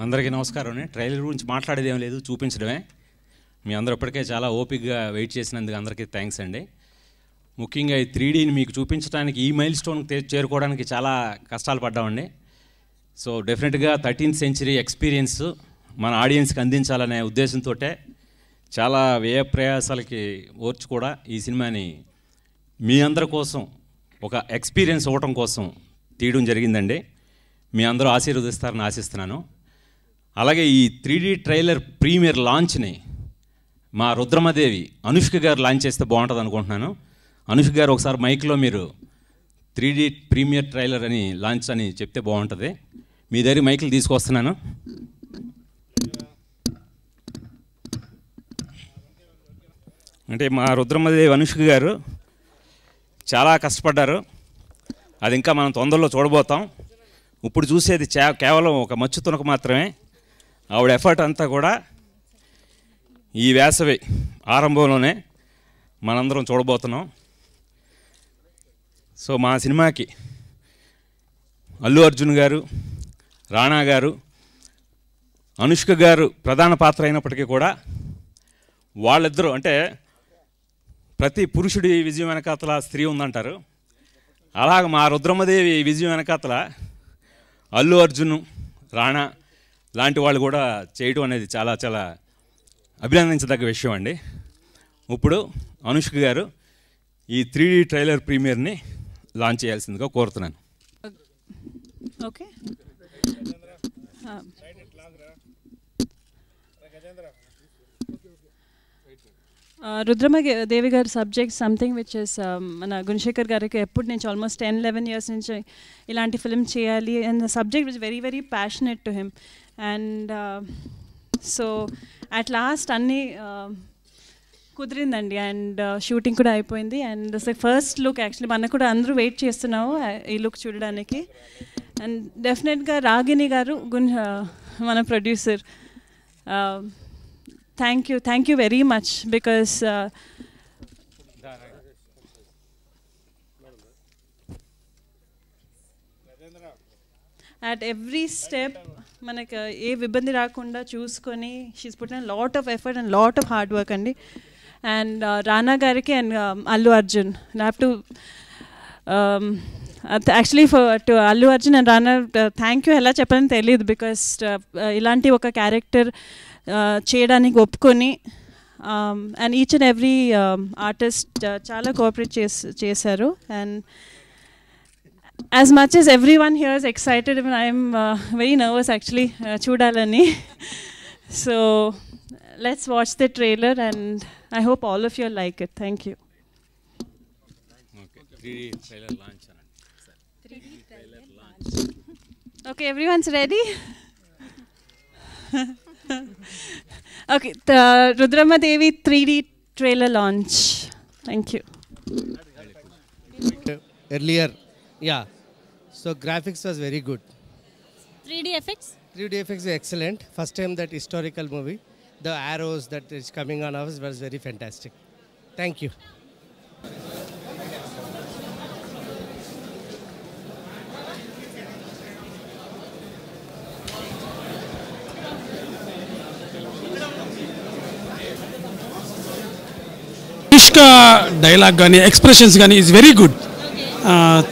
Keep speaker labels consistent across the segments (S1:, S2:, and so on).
S1: అందరికీ నమస్కారం. ట్రైలర్ గురించి మాట్లాడేది ఏం లేదు, చూపించడమే. మీ అందరూ ఇప్పటికే చాలా ఓపికగా వెయిట్ చేసినందుకు అందరికీ థ్యాంక్స్ అండి. ముఖ్యంగా ఈ 3Dని మీకు చూపించడానికి, ఈ మైల్ స్టోన్ చేరుకోవడానికి చాలా కష్టాలు పడ్డామండి. సో డెఫినెట్గా 13th సెంచరీ ఎక్స్పీరియన్స్ మన ఆడియన్స్కి అందించాలనే ఉద్దేశంతో చాలా వ్యయ ప్రయాసాలకి ఓర్చి కూడా ఈ సినిమాని మీ అందరి కోసం ఒక ఎక్స్పీరియన్స్ ఇవ్వటం కోసం తీయడం జరిగిందండి. మీ అందరూ ఆశీర్వదిస్తారని ఆశిస్తున్నాను. అలాగే ఈ 3D ట్రైలర్ ప్రీమియర్ లాంచ్ని మా రుద్రమదేవి అనుష్క గారు లాంచ్ చేస్తే బాగుంటుంది అనుకుంటున్నాను. అనుష్క గారు ఒకసారి మైక్లో మీరు 3D ప్రీమియర్ ట్రైలర్ అని లాంచ్ అని చెప్తే బాగుంటుంది. మీ దగ్గర మైక్లు తీసుకొస్తున్నాను. అంటే మా రుద్రమదేవి అనుష్క గారు చాలా కష్టపడ్డారు. అది ఇంకా మనం తొందరలో చూడబోతాం. ఇప్పుడు చూసేది కేవలం ఒక మచ్చు తునక మాత్రమే. ఆవిడ ఎఫర్ట్ అంతా కూడా ఈ వేసవి ఆరంభంలోనే మనందరం చూడబోతున్నాం. సో మా సినిమాకి అల్లు అర్జున్ గారు, రాణా గారు, అనుష్క గారు ప్రధాన పాత్ర అయినప్పటికీ కూడా వాళ్ళిద్దరూ, అంటే ప్రతి పురుషుడి విజయం వెనకాతల స్త్రీ ఉందంటారు. అలాగ మా రుద్రమదేవి విజయం వెనకాతల అల్లు అర్జున్, రాణా లాంటి వాళ్ళు కూడా చేయడం అనేది చాలా చాలా అభినందించదగ్గ విషయం అండి. ఇప్పుడు అనుష్క గారు ఈ 3D ట్రైలర్ ప్రీమియర్ని లాంచ్ చేయాల్సిందిగా కోరుతున్నాను.
S2: ఓకే. రుద్రమదేవి గారి సబ్జెక్ట్ సంథింగ్ విచ్ ఇస్ మన గుణశేఖర్ గారికి ఎప్పటి నుంచి ఆల్మోస్ట్ 10-11 years నుంచి ఇలాంటి ఫిల్మ్ చేయాలి and the subject was very very passionate to him. And so at last అన్నీ కుదిరిందండి. అండ్ షూటింగ్ కూడా అయిపోయింది. అండ్ ఫస్ట్ లుక్ యాక్చువల్లీ మనకు కూడా అందరూ వెయిట్ చేస్తున్నాము ఈ లుక్ చూడడానికి. అండ్ డెఫినెట్గా రాగిణి గారు మన producer, thank you very much because at every step మనకు ఏ ఇబ్బంది రాకుండా చూసుకొని she's put in lot of effort and lot of hard work అండి. అండ్ రానా గారికి and Allu Arjun, have to actually to Allu Arjun and Rana thank you ఎలా చెప్పాలని తెలియదు. బికాస్ ఇలాంటి ఒక క్యారెక్టర్ చేయడానికి ఒప్పుకొని and each and every artist చాలా కోఆపరేట్ చేశారు. And as much as everyone here is excited, I am very nervous actually chudalani. So let's watch the trailer and I hope all of you like it. Thank you.
S1: Okay, 3D trailer launch.
S2: 3D trailer launch. Okay, everyone's ready? Okay, the Rudramadevi 3D trailer launch. Thank you.
S3: Earlier, yeah. So graphics was very good.
S4: 3D effects?
S3: 3D effects were excellent. First time that historical movie. The arrows that is coming on us was very fantastic. Thank you.
S5: Ishka dialogue gani, expressions gani is very good.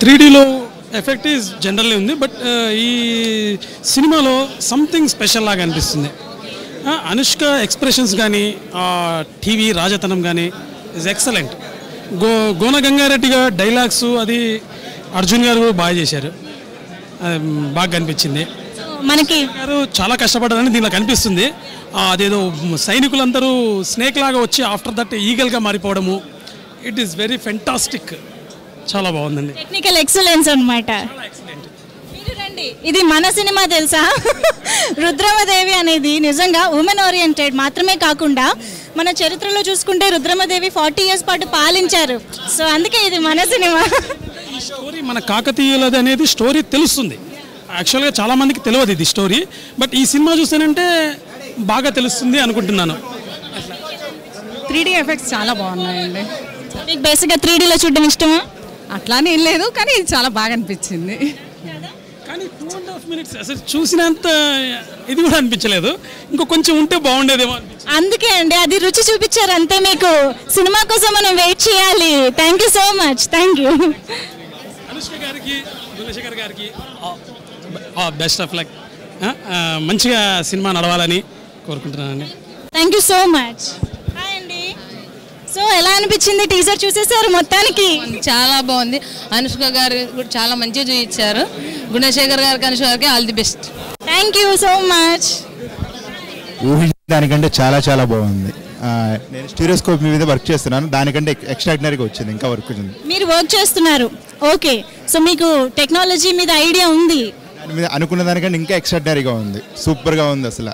S5: 3D lo effect is generally ఉంది. But ఈ సినిమాలో something special లాగా అనిపిస్తుంది. Anushka expressions కానీ, TV రాజతనం కానీ is excellent. Gona గంగారెడ్డిగా dialogues అది అర్జున్ గారు బాగా చేశారు, బాగా కనిపించింది.
S4: మనకి
S5: గారు చాలా కష్టపడ్డారని దీనిలో కనిపిస్తుంది. అదేదో సైనికులందరూ స్నేక్ లాగా వచ్చి ఆఫ్టర్ దట్ ఈగల్గా మారిపోవడము, ఇట్ ఈస్ వెరీ ఫెంటాస్టిక్. చాలా బాగుందండి,
S4: టెక్నికల్ ఎక్సలెన్స్ అన్నమాట. మీరు రండి, ఇది మన సినిమా తెలుసా? రుద్రమదేవి అనేది నిజంగా ఉమెన్ ఓరియంటెడ్ మాత్రమే కాకుండా మన చరిత్రలో చూసుకుంటే రుద్రమదేవి 40 years పాటు పాలించారు. సో అందుకే ఇది మన సినిమా.
S5: ఈ స్టోరీ మన కాకతీయులది అనేది స్టోరీ తెలుస్తుంది. యాక్చువల్గా చాలామందికి తెలియదు ఇది స్టోరీ. బట్ ఈ సినిమా చూసానంటే బాగా తెలుస్తుంది అనుకుంటున్నాను.
S6: 3D ఎఫెక్ట్స్ చాలా బాగున్నాయండి.
S4: మీకు బేసిక్గా 3Dలో చూడడం ఇష్టమా?
S6: అట్లానే ఏం లేదు, కానీ ఇది చాలా బాగా అనిపించింది.
S5: కానీ 2.5 minutes అసలు చూసినంత ఇది కూడా అనిపించలేదు. ఇంకో కొంచెం ఉంటే బాగుండేదేమో అనిపించింది.
S4: అందుకే అండి, అది రుచి చూపించారు అంతే. మీకు సినిమా కోసం మనం వెయిట్ చేయాలి. Thank you so much. Thank you.
S5: Anushka గారికి, గుణశేఖర్ గారికి బెస్ట్ ఆఫ్ లక్. మంచిగా సినిమా నడవాలని కోరుకుంటున్నానండి.
S4: Thank you so much. Hi అండి. సో ఎలా అనిపించింది? టీజర్ చూసేసారు మొత్తానికి?
S6: చాలా బాగుంది. అనుష్క గారు కూడా చాలా మంచిగా చూపించారు. గుణశేఖర్ గారికి, అనుష్క గారికి all the best.
S4: Thank you so much.
S7: దానికంటే చాలా చాలా బాగుంది. నేను స్టీరియోస్కోప్ మీద వర్క్ చేస్తున్నాను, దానికంటే ఎక్స్ట్రాడినరీగా వచ్చింది, ఇంకా వర్క్ వచ్చింది.
S4: మీరు వర్క్ చేస్తున్నారు, ఓకే. సో మీకు టెక్నాలజీ మీద ఐడియా ఉంది?
S7: దాని మీద అనుకున్న దానికంటే ఇంకా ఎక్స్ట్రాడినరీగా ఉంది, సూపర్గా ఉంది. అసలు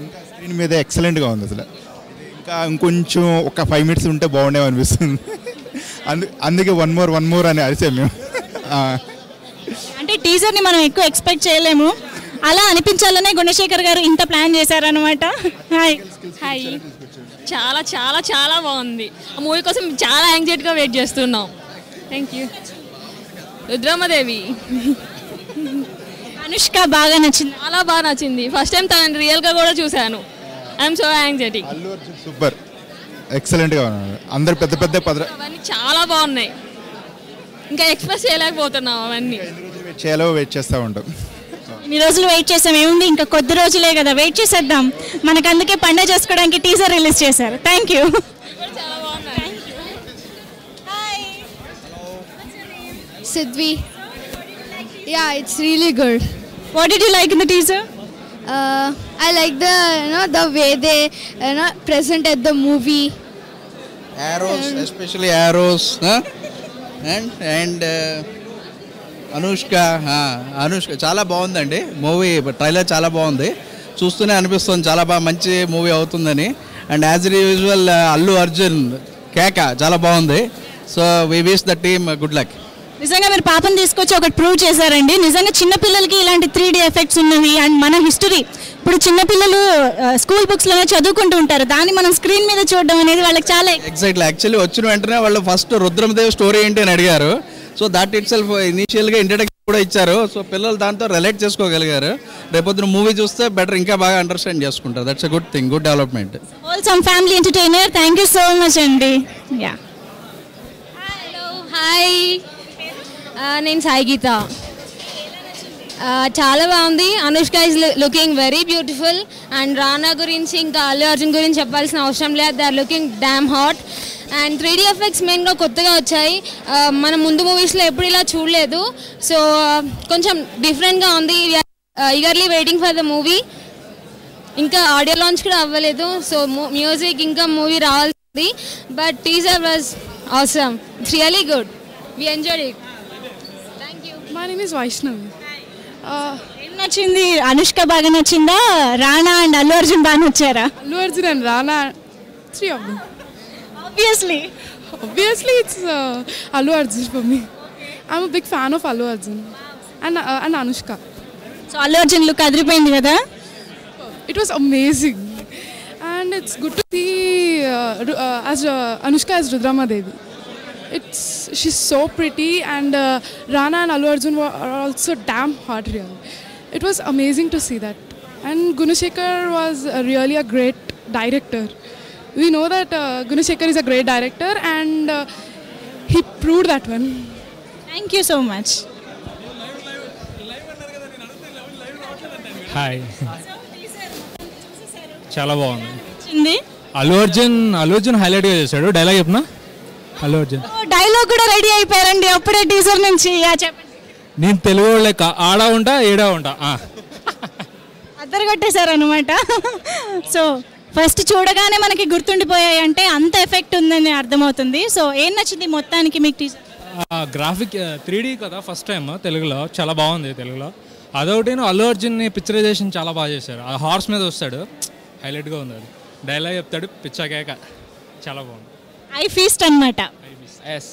S7: ఇంకా స్క్రీన్ మీద ఎక్సలెంట్గా ఉంది. అసలు ఇంకా ఇంకొంచెం ఒక 5 minutes ఉంటే బాగుండేవి అనిపిస్తుంది. అందుకే వన్ మోర్ అని అరిసాం మేము.
S4: అంటే టీజర్ని మనం ఎక్కువ ఎక్స్పెక్ట్ చేయలేము, అలా అనిపించాలనే గుణశేఖర్ గారు ఇంత ప్లాన్ చేశారనమాట. హాయ్.
S8: హాయ్. చాలా చాలా చాలా బాగుంది. ఆ మూవీ కోసం చాలా యాంగ్జైటీగా వెయిట్ చేస్తున్నాం. Thank you. రుద్రమదేవి
S4: అనుష్క బాగా నచ్చింది?
S8: చాలా బాగా నచ్చింది. ఫస్ట్ టైం తనని రియల్గా కూడా చూశాను. I'm so యాంగ్జైటింగ్.
S7: సూపర్, ఎక్సలెంట్గా ఉన్నాడు. అందరు పెద్ద పెద్ద
S8: అవన్నీ చాలా బాగున్నాయి. ఇంకా ఎక్స్ప్రెస్ చేయలేకపోతున్నాం. అవన్నీ
S7: వెయిట్ చేస్తూ ఉంటాం.
S4: ఇన్ని రోజులు వెయిట్ చేసాం, ఏముంది ఇంకా కొద్ది రోజులే కదా, వెయిట్ చేసేద్దాం. మనకు అందుకే పండుగ చేసుకోవడానికి టీజర్ రిలీజ్ చేశారు. Thank you.
S9: Sidvi. Yeah, it's really good.
S4: What did you like in the teaser?
S9: I like the way they presented the movie.
S10: Arrows, especially arrows, huh? and Anushka చాలా బాగుందండి మూవీ. ట్రైలర్ చాలా బాగుంది, చూస్తూనే అనిపిస్తుంది చాలా బాగా మంచి మూవీ అవుతుందని. And as usual Allu Arjun కేక చాలా బాగుంది. So we wish the team good luck.
S4: నిజంగా మీరు పాపను తీసుకొచ్చి ఒకటి ప్రూవ్ చేశారండి. నిజంగా చిన్నపిల్లలకి ఇలాంటి 3D ఎఫెక్ట్స్ ఉన్నవి. అండ్ మన హిస్టరీ ఇప్పుడు చిన్నపిల్లలు స్కూల్ బుక్స్లోనే చదువుకుంటూ ఉంటారు, దాన్ని మనం స్క్రీన్ మీద చూడడం అనేది వాళ్ళకి చాలా
S10: ఎగ్జాక్ట్లీ. యాక్చువల్లీ వచ్చిన వెంటనే వాళ్ళు ఫస్ట్ రుద్రమదేవ్ స్టోరీ ఏంటి అని అడిగారు. సో దాట్ ఇట్ సెల్ఫ్ ఇనీషియల్గా ఇంట్రడక్షన్ కూడా ఇచ్చారు. సో పిల్లలు దాంతో రిలేట్ చేసుకోగలిగారు. రేపొద్దున మూవీ చూస్తే బెటర్, ఇంకా బాగా అండర్స్టాండ్ చేసుకుంటారు. That's a good thing, good development.
S4: Wholesome family entertainer. Thank you so much అండి. యా.
S8: Hello, hi. నేను సాయి గీత. చాలా బాగుంది. Anushka is looking very beautiful. And Rana గురించి ఇంకా అల్లు అర్జున్ గురించి చెప్పాల్సిన అవసరం లేదు. They are looking damn hot. And 3D effects మెయిన్గా కొత్తగా వచ్చాయి, మనం ముందు మూవీస్లో ఎప్పుడు ఇలా చూడలేదు. సో కొంచెం డిఫరెంట్గా ఉంది. Eagerly waiting for the movie. ఇంకా ఆడియో లాంచ్ కూడా అవ్వలేదు, సో మ్యూజిక్ ఇంకా మూవీ రావాల్సింది. But teaser was awesome. It's really good. We enjoyed it. Thank you.
S6: My name is Vaishnavi.
S4: ఏం నచ్చింది? అనుష్క బాగా నచ్చిందా? రానా అండ్ అల్లు అర్జున్ బాగా నచ్చారా?
S6: Allu Arjun and Rana, 3 of them. Obviously, it's Allu Arjun for me. I'm a big fan of Allu Arjun and Anushka.
S4: So Allu Arjun look అదిరిపోయింది కదా?
S6: It was amazing, and it's good to see as Anushka as Rudrama Devi. She's so pretty, and Rana and Allu Arjun are also damn hot. Really, it was amazing to see that. And Gunashekar was really a great director. We know that Gunashekar is a great director, and he proved that one.
S4: Thank you so much.
S11: Hi. చాలా బాగుంది.
S4: నచ్చింది?
S11: అల్లు అర్జున్ హైలైట్గా చేశాడు. Dialogue చెప్పిన Allu Arjun
S4: dialogue కూడా ready అయిపోయారండి అప్పుడే teaser నుంచి. చెప్పండి.
S11: నేను తెలుగు లెక్క ఆడా ఉంటా ఏడా ఉంటా.
S4: అద్దరు కొట్టేశారనమాట. సో ఫస్ట్ చూడగానే మనకి గుర్తుండిపోయాయి అంటే అంత ఎఫెక్ట్ ఉందని అర్థమవుతుంది. సో ఏం నచ్చింది మొత్తానికి మీకు టీజర్?
S11: గ్రాఫిక్ 3D కదా, ఫస్ట్ టైం తెలుగులో చాలా బాగుంది. తెలుగులో అదొకటి. అల్లు అర్జున్ని పిక్చరైజేషన్ చాలా బాగా చేశారు. ఆ హార్స్ మీద వస్తాడు, హైలైట్గా ఉంది. అది డైలాగ్ చెప్తాడు, పిచ్చాకేక, చాలా బాగుంది.
S4: ఐ ఫీస్ట్ అనమాట.
S12: ఎస్,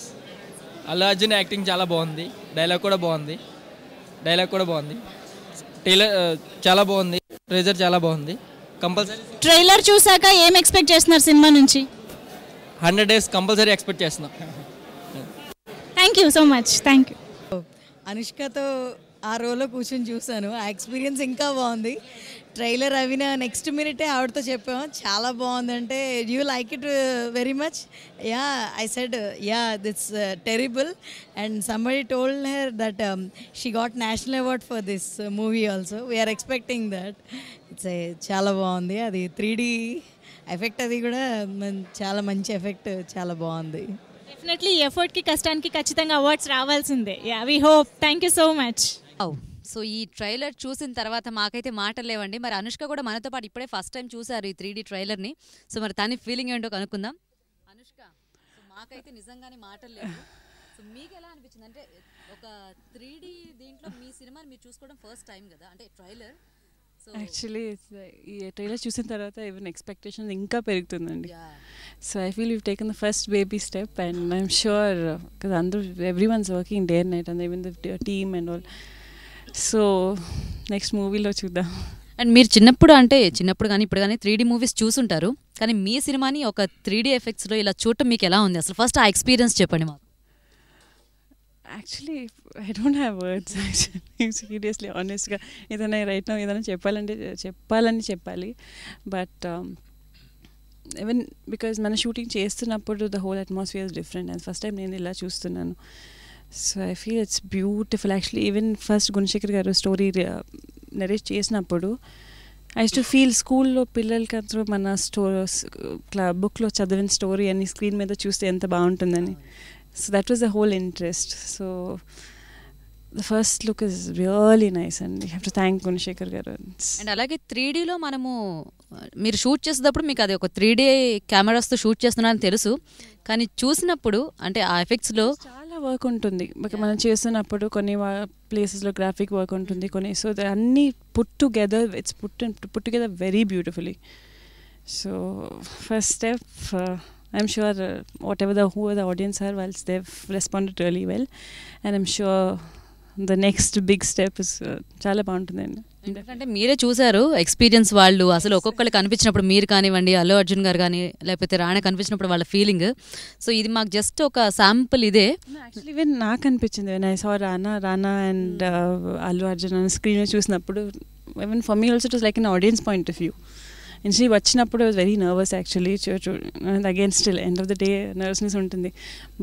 S12: అల్లు అర్జున్ యాక్టింగ్ చాలా బాగుంది. డైలాగ్ కూడా బాగుంది. ట్రైలర్ చాలా బాగుంది. ట్రైలర్ చాలా బాగుంది. కంపల్సరీ
S4: ట్రైలర్ చూసాక ఏం ఎక్స్పెక్ట్ చేస్తున్నారు సినిమా నుంచి?
S12: 100 days కంపల్సరీ ఎక్స్పెక్ట్ చేస్తున్నాం.
S4: Thank you so much. Thank you.
S13: అనుష్కతో ఆ రోల్లో కూర్చొని చూశాను. ఆ ఎక్స్పీరియన్స్ ఇంకా బాగుంది. ట్రైలర్ అవిన నెక్స్ట్ మినిటే ఆవిడతో చెప్పాము చాలా బాగుందంటే you like it very much. Yeah I said yeah it's terrible and somebody told her that she got national award for this movie also. We are expecting that. It's చాలా బాగుంది. అది 3D effect అది కూడా చాలా మంచి ఎఫెక్ట్, చాలా బాగుంది.
S4: Definitely ఈ ఎఫర్ట్కి కష్టానికి ఖచ్చితంగా అవార్డ్స్ రావాల్సిందే. Yeah we hope. Thank you so much.
S14: So ఈ ట్రైలర్ చూసిన తర్వాత మాకైతే మాటలు లేవండి. మరి అనుష్క కూడా మనతో పాటు ఇప్పుడే ఫస్ట్ టైం చూసారు ఈ 3D ట్రైలర్ని. సో మరి తన ఫీలింగ్ ఏంటో కనుక్కుందాం. అనుష్క, సో మాకైతే నిజంగానే మాటలు లేవు. సో మీకు ఎలా అనిపించింది? అంటే ఒక 3D దీంట్లో మీ సినిమాని మీరు చూసుకోవడం ఫస్ట్ టైం కదా, అంటే ట్రైలర్. సో
S2: యాక్చువల్లీ ఈ ట్రైలర్ చూసిన తర్వాత ఈవెన్ ఎక్స్పెక్టేషన్ ఇంకా పెరుగుతుందండి. So I feel you taken the first baby step and I'm sure కదా అందరూ everyone's working day and night and even the team and all. So next మూవీలో చూద్దాం.
S14: And మీరు చిన్నప్పుడు కానీ ఇప్పుడు కానీ 3D మూవీస్ చూసుంటారు, కానీ మీ సినిమాని ఒక 3D ఎఫెక్ట్స్లో ఇలా చూడటం మీకు ఎలా ఉంది అసలు? ఫస్ట్ ఆ ఎక్స్పీరియన్స్ చెప్పండి మాకు.
S2: Actually I don't have words actually seriously ఆనెస్ట్గా. ఏదైనా రైట్ నౌ ఏదైనా చెప్పాలని చెప్పాలి. బట్ ఈవెన్ బికాజ్ మన షూటింగ్ చేస్తున్నప్పుడు the whole atmosphere is different and first time నేను ఇలా చూస్తున్నాను. So I feel it's beautiful. Actually even first Gunasekhar garu story narrate చేసినప్పుడు ఐ టు ఫీల్ స్కూల్లో పిల్లలకి అందరూ మన బుక్లో చదివిన స్టోరీ అని స్క్రీన్ మీద చూస్తే ఎంత బాగుంటుందని. So that was the whole interest. So the first look is really nice and you have to thank Gunasekhar గారు.
S14: అండ్ అలాగే 3Dలో మనము మీరు షూట్ చేసేటప్పుడు మీకు అది ఒక 3D కెమెరాస్తో షూట్ చేస్తున్నారని తెలుసు, కానీ చూసినప్పుడు అంటే ఆ ఎఫెక్ట్స్లో
S2: చాలా వర్క్ ఉంటుంది. మనం చేస్తున్నప్పుడు కొన్ని ప్లేసెస్లో గ్రాఫిక్ వర్క్ ఉంటుంది, కొన్ని సో అన్నీ put together it's put together very beautifully. So first step I'm sure whoever the audience are, whilst they've responded really well, and I'm sure the next big step is చాలా బాగుంటుందండి.
S14: ఎందుకంటే మీరే చూసారు experience వాళ్ళు అసలు ఒక్కొక్కరికి కనిపించినప్పుడు, మీరు కానివ్వండి అల్లు అర్జున్ గారు కానీ లేకపోతే రాణా కనిపించినప్పుడు వాళ్ళ ఫీలింగ్. సో ఇది మాకు జస్ట్ ఒక శాంపుల్ ఇదే.
S2: యాక్చువల్లీ ఈవెన్ నాకు అనిపించింది when I saw Rana and Allu Arjun అని స్క్రీన్ చూసినప్పుడు, even for me also it was like an audience point of view. And she వచ్చినప్పుడు I was very nervous actually. And again still end of the day nervousness ఉంటుంది.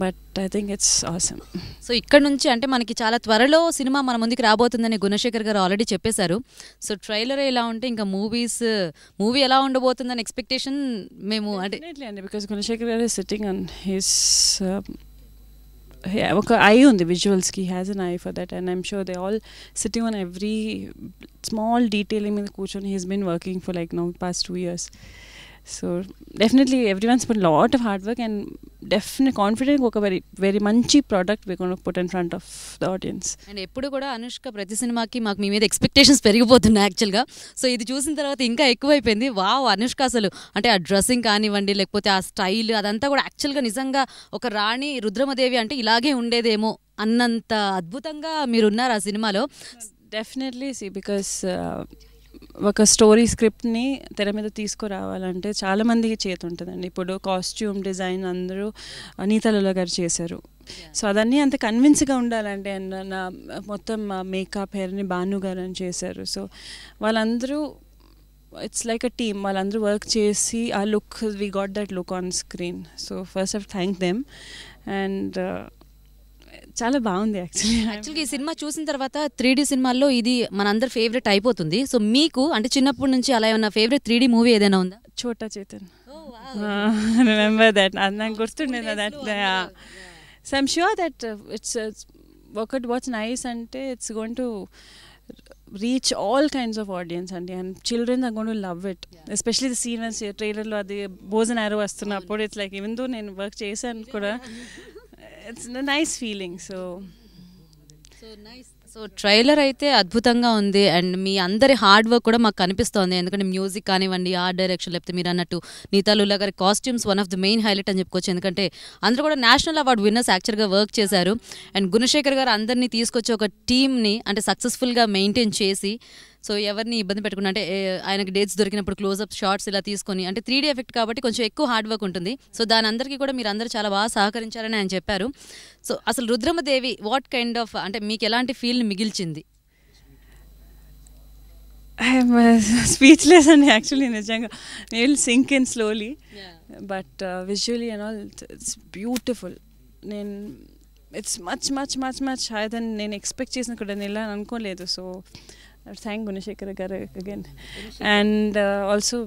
S2: But I think it's awesome.
S14: So ఇక్కడ నుంచి అంటే మనకి చాలా త్వరలో cinema మన ముందుకు రాబోతుందని గుణశేఖర్ గారు ఆల్రెడీ చెప్పేశారు. సో ట్రైలర్ ఎలా ఉంటే ఇంకా మూవీ ఎలా ఉండబోతుందని ఎక్స్పెక్టేషన్ మేము అంటే
S2: అండి, because Gunasekhar garu sitting on his ఒక ఐ ఉంది విజువల్స్కి, has an eye for that and I'm sure they all sitting on every small detailing మీద కూర్చొని he's been working for like now past 2 years. So definitely everyone's put a lot of hard work and definitely confident ఒక very మంచి product we're going to put in front of the audience.
S14: And ఎప్పుడు కూడా అనుష్క ప్రతి సినిమాకి మాకు మీ మీద expectations పెరిగిపోతున్నాయి యాక్చువల్గా. సో ఇది చూసిన తర్వాత ఇంకా ఎక్కువైపోయింది. వావ్, అనుష్క అసలు అంటే ఆ డ్రెస్సింగ్ కానివ్వండి లేకపోతే ఆ స్టైల్ అదంతా కూడా యాక్చువల్గా నిజంగా ఒక రాణి రుద్రమదేవి అంటే ఇలాగే ఉండేదేమో అన్నంత అద్భుతంగా మీరున్నారు ఆ సినిమాలో.
S2: డెఫినెట్లీ బికాస్ ఒక స్టోరీ స్క్రిప్ట్ని తెర మీద తీసుకురావాలంటే చాలామందికి చేతి ఉంటుందండి. ఇప్పుడు కాస్ట్యూమ్ డిజైన్ అందరూ అనితా లూలా గారు చేశారు. సో అదన్నీ అంత కన్విన్స్గా ఉండాలంటే అండ్ నా మొత్తం మేకప్ హెయిర్ని భాను గారు అని చేశారు. సో వాళ్ళందరూ ఇట్స్ లైక్ అ టీమ్, వాళ్ళందరూ వర్క్ చేసి ఆ look we got that look on screen. So first I thank them and చాలా బాగుంది
S14: యాక్చువల్గా ఈ సినిమా చూసిన తర్వాత 3D సినిమాల్లో ఇది మనందరి ఫేవరెట్ అయిపోతుంది. సో మీకు అంటే చిన్నప్పటి నుంచి అలా ఏమన్నా ఫేవరెట్ 3D మూవీ ఏదైనా ఉందా?
S2: చోటా చేతన్, రిమెంబర్ దట్, అది నాకు గుర్తుండేది that. So I'm sure that it's ఒకటి వాట్స్ నైస్ అంటే it's going to reach all kinds of audience and children are going to love it, especially the scene when trailer lo adi bows and arrow vastunnappudu it's like even though nenu work chesanu kuda it's a nice feeling. So
S14: nice. So trailer అయితే అద్భుతంగా ఉంది and మీ అందరి hard work కూడా మాకు కనిపిస్తోంది. ఎందుకంటే music కానివ్వండి, art direction, లేకపోతే మీరు అన్నట్టు నీతా లూలా గారి costumes one of the main highlight అని చెప్పుకోవచ్చు. ఎందుకంటే అందరూ కూడా నేషనల్ అవార్డు విన్నర్స్ యాక్చువల్గా వర్క్ చేశారు. అండ్ గుణశేఖర్ గారు అందరినీ తీసుకొచ్చి ఒక టీమ్ని అంటే సక్సెస్ఫుల్గా మెయింటైన్ చేసి సో ఎవరిని ఇబ్బంది పెట్టకుండా అంటే ఆయనకి డేట్స్ దొరికినప్పుడు క్లోజ్అప్ షార్ట్స్ ఇలా తీసుకొని అంటే 3D ఎఫెక్ట్ కాబట్టి కొంచెం ఎక్కువ హార్డ్ వర్క్ ఉంటుంది. సో దాని అందరికీ కూడా మీరు అందరూ చాలా బాగా సహకరించారని ఆయన చెప్పారు. సో అసలు రుద్రమదేవి వాట్ కైండ్ ఆఫ్ అంటే మీకు ఎలాంటి ఫీల్ని మిగిల్చింది?
S2: ఐఎమ్ స్పీచ్లెస్ అండి యాక్చువల్లీ నిజంగా. Will sink in slowly but visually and all it's beautiful. నేను it's much much much much higher than నేను ఎక్స్పెక్ట్ చేసిన కూడా నేను ఇలా అనుకోలేదు. So thank Gunasekhar garu again and also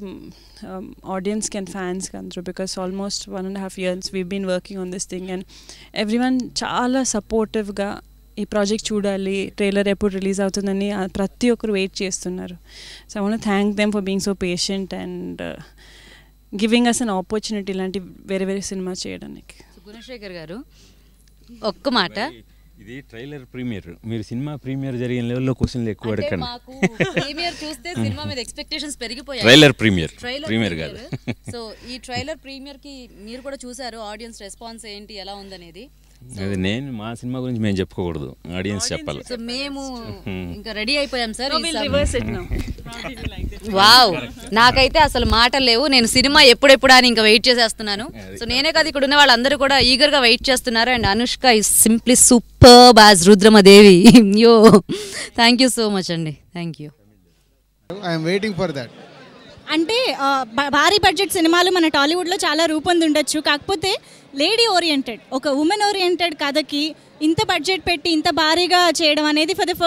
S2: ఆడియన్స్కి అండ్ ఫ్యాన్స్కి అందరూ because almost 1.5 years we been working on this thing and everyone చాలా సపోర్టివ్గా ఈ ప్రాజెక్ట్ చూడాలి, ట్రైలర్ ఎప్పుడు రిలీజ్ అవుతుందని ప్రతి ఒక్కరు వెయిట్ చేస్తున్నారు. So I want thank them for being so patient and giving us an opportunity ఇలాంటి వేరే వేరే సినిమా చేయడానికి.
S14: గుణశేఖర్ గారు ఒక్క మాట,
S1: ఇది ట్రైలర్ ప్రీమియర్, మీరు సినిమా ప్రీమియర్ జరిగిన లెవెల్లో క్వశ్చన్లు ఎక్కువ అడగండి.
S14: మాకు ప్రీమియర్ చూస్తే సినిమా మీద ఎక్స్పెక్టేషన్స్ పెరిగిపోయాయి.
S1: ట్రైలర్ ప్రీమియర్ కాదు.
S14: సో ఈ ట్రైలర్ ప్రీమియర్ కి మీరు కూడా చూసారు, ఆడియన్స్ రెస్పాన్స్ ఏంటి ఎలా ఉందనేది?
S1: అది నేను మా సినిమా గురించి మేము చెప్పుకోకూడదు, ఆడియన్స్ చెప్పాలి.
S14: సో మేము ఇంకా రెడీ అయిపోయాం సార్.
S2: వావ్,
S14: నాకైతే అసలు మాటలు లేవు. నేను సినిమా ఎప్పుడెప్పుడు అని ఇంకా వెయిట్ చేసేస్తున్నాను. సో నేనే కాదు, ఇక్కడ ఉన్న వాళ్ళందరూ కూడా ఈగర్ గా వెయిట్ చేస్తున్నారు. And Anushka is simply superb as Rudramadevi. యో థ్యాంక్ యూ సో మచ్ అండి. Thank you.
S15: I'm waiting for that.
S4: అంటే భారీ బడ్జెట్ సినిమాలు మన టాలీవుడ్లో చాలా రూపొంది ఉండొచ్చు, కాకపోతే లేడీ ఓరియంటెడ్ ఒక ఉమెన్ ఓరియంటెడ్ కథకి ఇంత బడ్జెట్ పెట్టి ఇంత భారీగా చేయడం అనేది ఫర్ ద